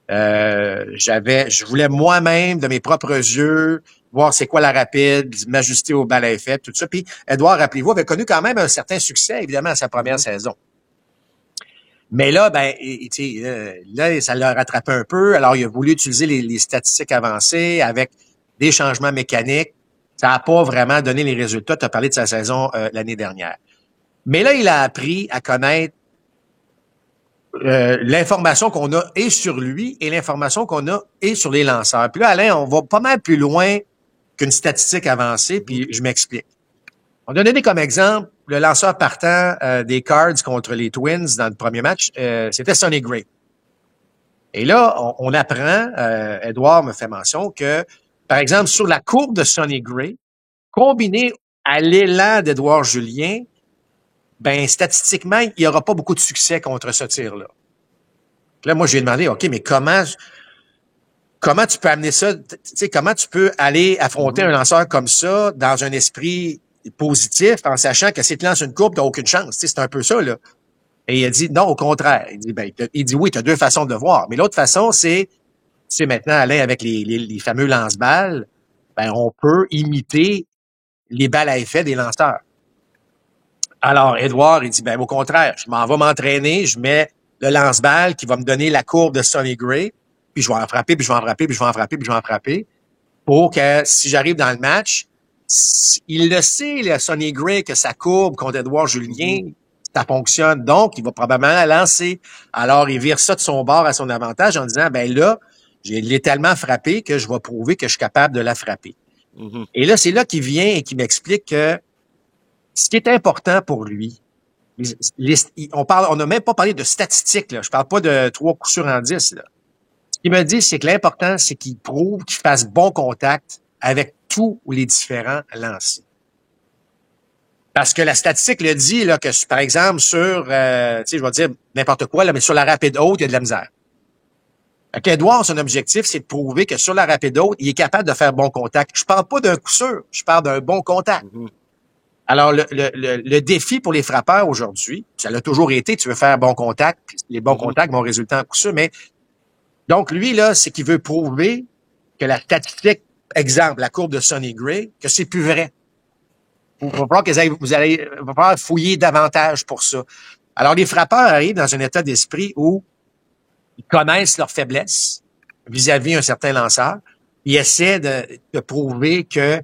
Je voulais moi-même, de mes propres yeux, voir c'est quoi la rapide, m'ajuster au balai fait, tout ça. Puis, Edouard, rappelez-vous, avait connu quand même un certain succès, évidemment, à sa première saison. Mais là, là, ça l'a rattrapé un peu. Alors, il a voulu utiliser les statistiques avancées avec des changements mécaniques. Ça n'a pas vraiment donné les résultats. Tu as parlé de sa saison l'année dernière. Mais là, il a appris à connaître l'information qu'on a et sur lui et l'information qu'on a et sur les lanceurs. Puis là, Alain, on va pas mal plus loin qu'une statistique avancée, puis je m'explique. On a donné comme exemple le lanceur partant des Cards contre les Twins dans le premier match, c'était Sonny Gray. Et là, on apprend, Edouard me fait mention, que, par exemple, sur la courbe de Sonny Gray, combiné à l'élan d'Edouard Julien, statistiquement, il n'y aura pas beaucoup de succès contre ce tir-là. Là, moi, j'ai demandé, OK, mais comment tu peux amener ça? Tu sais, comment tu peux aller affronter un lanceur comme ça dans un esprit positif en sachant que si tu lances une courbe, tu n'as aucune chance. Tu sais, c'est un peu ça, là. Et il a dit, non, au contraire. Il dit oui, tu as 2 façons de le voir. Mais l'autre façon, c'est maintenant, Alain, avec les fameux lance-balles, on peut imiter les balles à effet des lanceurs. Alors, Edouard, il dit, au contraire, je m'en vais m'entraîner, je mets le lance-balle qui va me donner la courbe de Sonny Gray, puis je vais en frapper, puis je vais en frapper, puis je vais en frapper, puis je vais en frapper, pour que si j'arrive dans le match, il le sait, le Sonny Gray, que sa courbe contre Édouard Julien, ça fonctionne. Donc, il va probablement la lancer. Alors, il vire ça de son bord à son avantage en disant, là, je l'ai tellement frappé que je vais prouver que je suis capable de la frapper. Mm-hmm. Et là, c'est là qu'il vient et qu'il m'explique que ce qui est important pour lui, on n'a même pas parlé de statistiques, là. Je parle pas de 3 coups sûrs en 10, là. Ce qu'il me dit, c'est que l'important, c'est qu'il prouve qu'il fasse bon contact avec tous les différents lancers. Parce que la statistique le dit, là, que par exemple, sur, je vais dire n'importe quoi, là, mais sur la rapide haute, il y a de la misère. Fait Edouard, son objectif, c'est de prouver que sur la rapide haute, il est capable de faire bon contact. Je parle pas d'un coup sûr, je parle d'un bon contact. Mm-hmm. Alors, le défi pour les frappeurs aujourd'hui, ça l'a toujours été, tu veux faire bon contact, puis les bons contacts vont résulter en coup sûr, mais donc, lui, là, c'est qu'il veut prouver que la statistique, exemple, la courbe de Sonny Gray, que c'est plus vrai. Il va falloir va falloir fouiller davantage pour ça. Alors, les frappeurs arrivent dans un état d'esprit où ils connaissent leurs faiblesses vis-à-vis un certain lanceur. Ils essaient de prouver que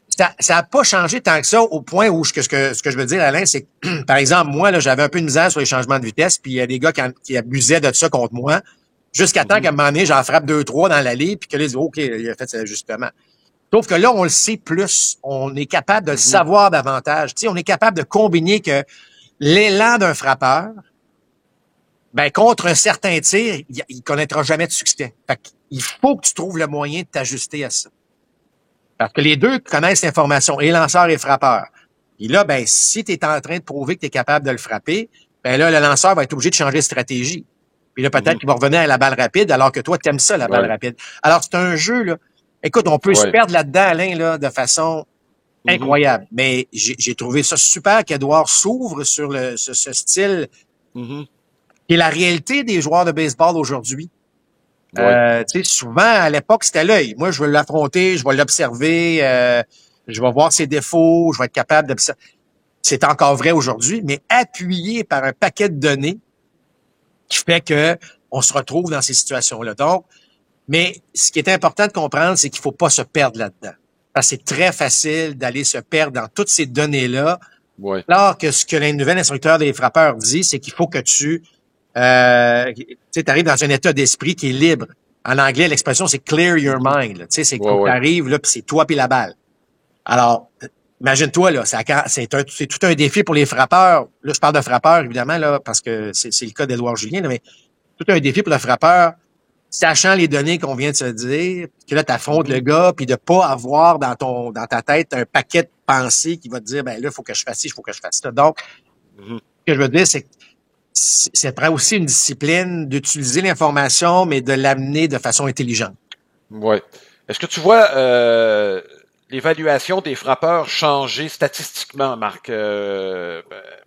ça n'a pas changé tant que ça au point où ce que je veux dire, Alain, c'est que, par exemple, moi, là, j'avais un peu de misère sur les changements de vitesse, puis il y a des gars qui abusaient de ça contre moi, jusqu'à temps qu'à un moment donné, j'en frappe 2-3 dans l'allée, puis que là, ils disent, OK, il a fait cet ajustement. Sauf que là, on le sait plus. On est capable de le savoir davantage. Tu sais, on est capable de combiner que l'élan d'un frappeur, contre un certain tir, il connaîtra jamais de succès. Fait qu'il faut que tu trouves le moyen de t'ajuster à ça. Parce que les deux connaissent l'information, et lanceur et frappeur. Et là, ben, si tu es en train de prouver que tu es capable de le frapper, ben là, le lanceur va être obligé de changer de stratégie. Puis là, peut-être qu'il va revenir à la balle rapide, alors que toi, t'aimes ça, la balle rapide. Alors, c'est un jeu, là. Écoute, on peut se perdre là-dedans, Alain, là, de façon incroyable. Mais j'ai trouvé ça super qu'Edouard s'ouvre sur ce style qui est la réalité des joueurs de baseball aujourd'hui. Tu sais, souvent, à l'époque, c'était l'œil. Moi, je vais l'affronter, je vais l'observer, je vais voir ses défauts, je vais être capable d'observer. C'est encore vrai aujourd'hui, mais appuyé par un paquet de données qui fait que on se retrouve dans ces situations-là. Donc, mais ce qui est important de comprendre, c'est qu'il faut pas se perdre là-dedans. Parce que c'est très facile d'aller se perdre dans toutes ces données-là. Alors que ce que le nouvel instructeur des frappeurs dit, c'est qu'il faut que tu arrives dans un état d'esprit qui est libre. En anglais, l'expression, c'est clear your mind. Tu sais, c'est quand tu arrives, là, puis c'est toi puis la balle. Alors, imagine-toi, là, c'est tout un défi pour les frappeurs. Là, je parle de frappeurs, évidemment, là, parce que c'est le cas d'Édouard Julien, là, mais tout un défi pour le frappeur, sachant les données qu'on vient de se dire, que là, t'affrontes le gars, puis de pas avoir dans ta tête un paquet de pensées qui va te dire, ben là, il faut que je fasse ci, il faut que je fasse ça. Donc, ce que je veux dire, c'est que ça prend aussi une discipline d'utiliser l'information, mais de l'amener de façon intelligente. Oui. Est-ce que tu vois l'évaluation des frappeurs changer statistiquement, Marc?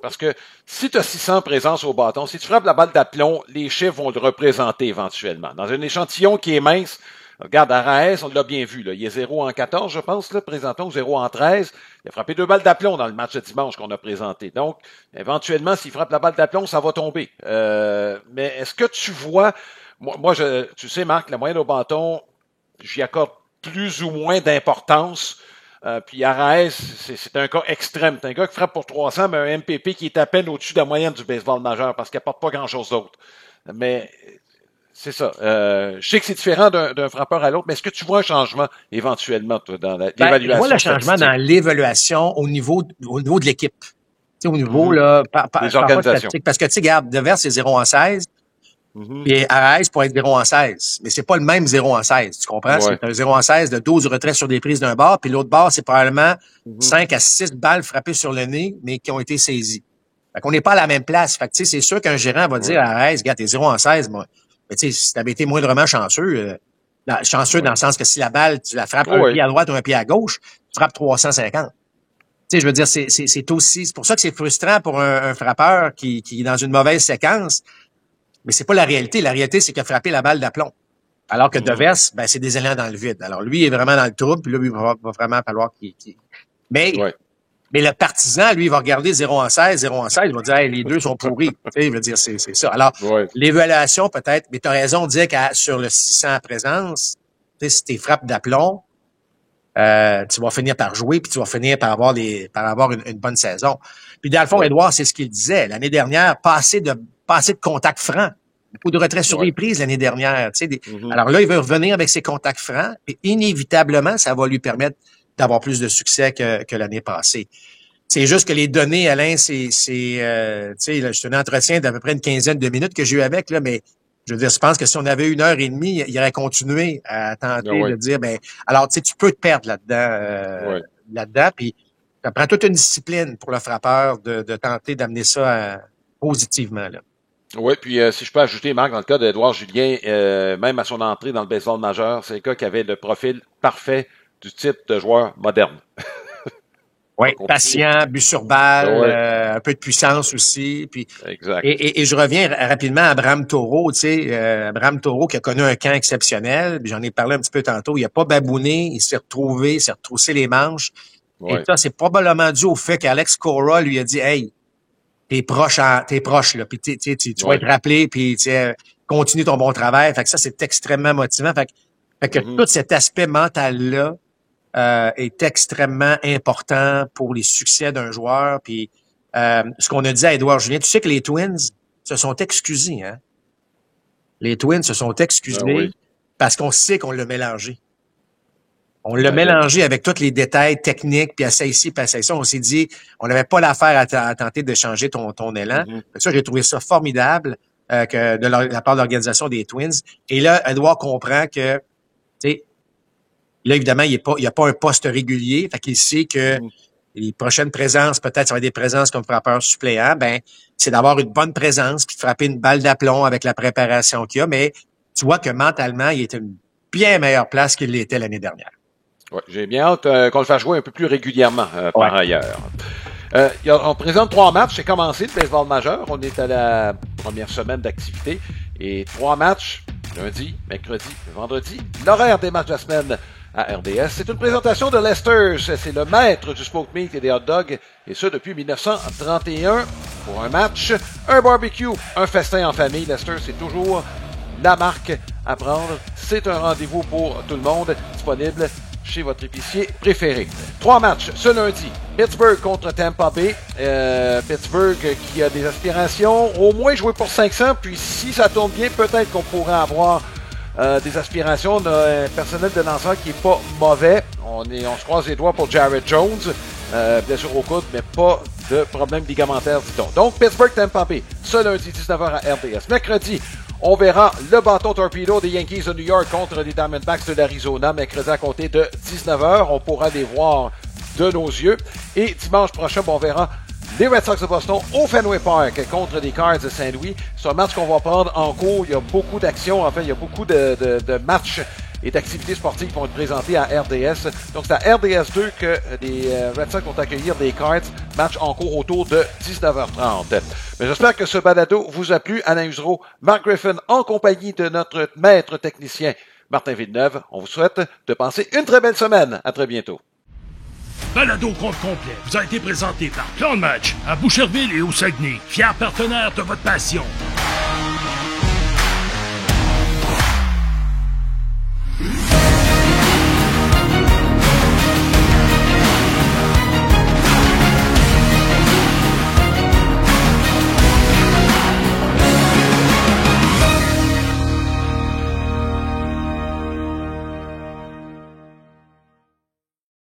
Parce que si tu as 600 présences au bâton, si tu frappes la balle d'aplomb, les chiffres vont le représenter éventuellement. Dans un échantillon qui est mince, regarde, Arraez, on l'a bien vu, là. Il est 0 en 14, je pense, là, présentant, ou 0 en 13. Il a frappé 2 balles d'aplomb dans le match de dimanche qu'on a présenté. Donc, éventuellement, s'il frappe la balle d'aplomb, ça va tomber. Mais est-ce que tu vois, tu sais, Marc, la moyenne au bâton, j'y accorde plus ou moins d'importance. Puis Arraez, c'est un cas extrême. C'est un gars qui frappe pour 300, mais un MPP qui est à peine au-dessus de la moyenne du baseball majeur parce qu'il apporte pas grand-chose d'autre. Mais c'est ça. Je sais que c'est différent d'un frappeur à l'autre, mais est-ce que tu vois un changement éventuellement toi, dans l'évaluation? Je vois le changement dans l'évaluation au niveau de l'équipe. Tu sais, au niveau là, des organisations. Parce que tu sais, regarde, Devers c'est 0 en 16. Puis Arraez pourrait être 0 en 16. Mais c'est pas le même 0 en 16. Tu comprends? Ouais. C'est un 0 en 16 de 12 retraits sur des prises d'un bord, puis l'autre bord, c'est probablement 5 à 6 balles frappées sur le nez, mais qui ont été saisies. Fait qu'on n'est pas à la même place. Fait que tu sais, c'est sûr qu'un gérant va dire à Arraez, regarde, t'es 0 en 16, moi. Mais tu sais, si t'avais été moindrement chanceux, dans le sens que si la balle, tu la frappes un pied à droite ou un pied à gauche, tu frappes 350. Tu sais, je veux dire, c'est pour ça que c'est frustrant pour un frappeur qui est dans une mauvaise séquence. Mais c'est pas la réalité. La réalité, c'est qu'il a frappé la balle d'aplomb. Alors que Devers, ben, c'est des élans dans le vide. Alors, lui, il est vraiment dans le trouble, puis là, il va vraiment falloir qu'il... Mais le partisan, lui, il va regarder 0 en 16, 0 en 16, il va dire, hey, les deux sont pourris. Tu sais, il va dire, c'est ça. Alors, l'évaluation, peut-être, mais t'as raison de dire que sur le 600 à présence, tu sais, si t'es frappes d'aplomb, tu vas finir par jouer, puis tu vas finir par avoir une bonne saison. Puis, dans le fond, Édouard, c'est ce qu'il disait. L'année dernière, pas assez de contacts francs. Beaucoup de retraits sur les prises l'année dernière. Tu sais, Alors là, il veut revenir avec ses contacts francs et inévitablement, ça va lui permettre d'avoir plus de succès que l'année passée. C'est juste que les données, Alain, tu sais, c'est un entretien d'à peu près une quinzaine de minutes que j'ai eu avec, là, mais je veux dire, je pense que si on avait 1h30, il aurait continué à tenter de dire, ben, alors, tu sais, tu peux te perdre là-dedans, puis ça prend toute une discipline pour le frappeur de tenter d'amener ça positivement, là. Oui, puis si je peux ajouter, Marc, dans le cas d'Édouard Julien, même à son entrée dans le baseball majeur, c'est un gars qui avait le profil parfait du type de joueur moderne. Oui, patient, but sur balle, un peu de puissance aussi. Puis, exact. Et je reviens rapidement à Abraham Taureau, tu sais, Abraham Taureau qui a connu un camp exceptionnel, puis j'en ai parlé un petit peu tantôt, il a pas babouné, il s'est retrouvé, il s'est retroussé les manches. Et ça, c'est probablement dû au fait qu'Alex Cora lui a dit, hey, t'es proche là, puis tu vas être rappelé, puis continue ton bon travail. Fait que ça, c'est extrêmement motivant. Fait que tout cet aspect mental-là est extrêmement important pour les succès d'un joueur. Puis ce qu'on a dit à Édouard Julien, tu sais que les Twins se sont excusés, hein? Les Twins se sont excusés parce qu'on sait qu'on l'a mélangé. On l'a mélangé avec tous les détails techniques, puis essaye ici, puis essaye ça. On s'est dit, on n'avait pas l'affaire à tenter de changer ton élan. Ça, j'ai trouvé ça formidable que de la part de l'organisation des Twins. Et là, Edouard comprend que, tu sais, Là, évidemment, il n'y a pas un poste régulier. Fait qu'il sait que les prochaines présences, peut-être, ça va être des présences comme frappeur suppléant. Ben, c'est d'avoir une bonne présence puis de frapper une balle d'aplomb avec la préparation qu'il y a. Mais tu vois que mentalement, il est une bien meilleure place qu'il l'était l'année dernière. Ouais, j'ai bien hâte qu'on le fasse jouer un peu plus régulièrement par ailleurs. On présente 3 matchs. C'est commencé le baseball majeur. On est à la première semaine d'activité. Et 3 matchs, lundi, mercredi, vendredi. L'horaire des matchs de la semaine à RDS. C'est une présentation de Lester's. C'est le maître du smoked meat et des hot dogs. Et ce, depuis 1931. Pour un match, un barbecue, un festin en famille. Lester's, c'est toujours la marque à prendre. C'est un rendez-vous pour tout le monde. Disponible chez votre épicier préféré. 3 matchs ce lundi. Pittsburgh contre Tampa Bay. Pittsburgh qui a des aspirations au moins jouer pour 500. Puis si ça tourne bien, peut-être qu'on pourrait avoir des aspirations d'un personnel de lanceur qui est pas mauvais. On se croise les doigts pour Jared Jones. Blessure au coude, mais pas de problème ligamentaire, dit-on. Donc, Pittsburgh-Tampa Bay, ce lundi, 19h à RDS. Mercredi, on verra le bâton torpedo des Yankees de New York contre les Diamondbacks de l'Arizona. Mercredi à compter de 19h. On pourra les voir de nos yeux. Et dimanche prochain, on verra les Red Sox de Boston au Fenway Park contre les Cards de Saint-Louis. C'est un match qu'on va prendre en cours. Il y a beaucoup d'actions. Enfin, il y a beaucoup de matchs et d'activités sportives qui vont être présentées à RDS. Donc, c'est à RDS 2 que les Red Sox vont accueillir des Cards. Match en cours autour de 19h30. Mais j'espère que ce balado vous a plu. Alain Usereau, Mark Griffin, en compagnie de notre maître technicien Martin Villeneuve. On vous souhaite de passer une très belle semaine. À très bientôt. Balado compte complet vous a été présenté par Plan de Match à Boucherville et au Saguenay, fiers partenaires de votre passion.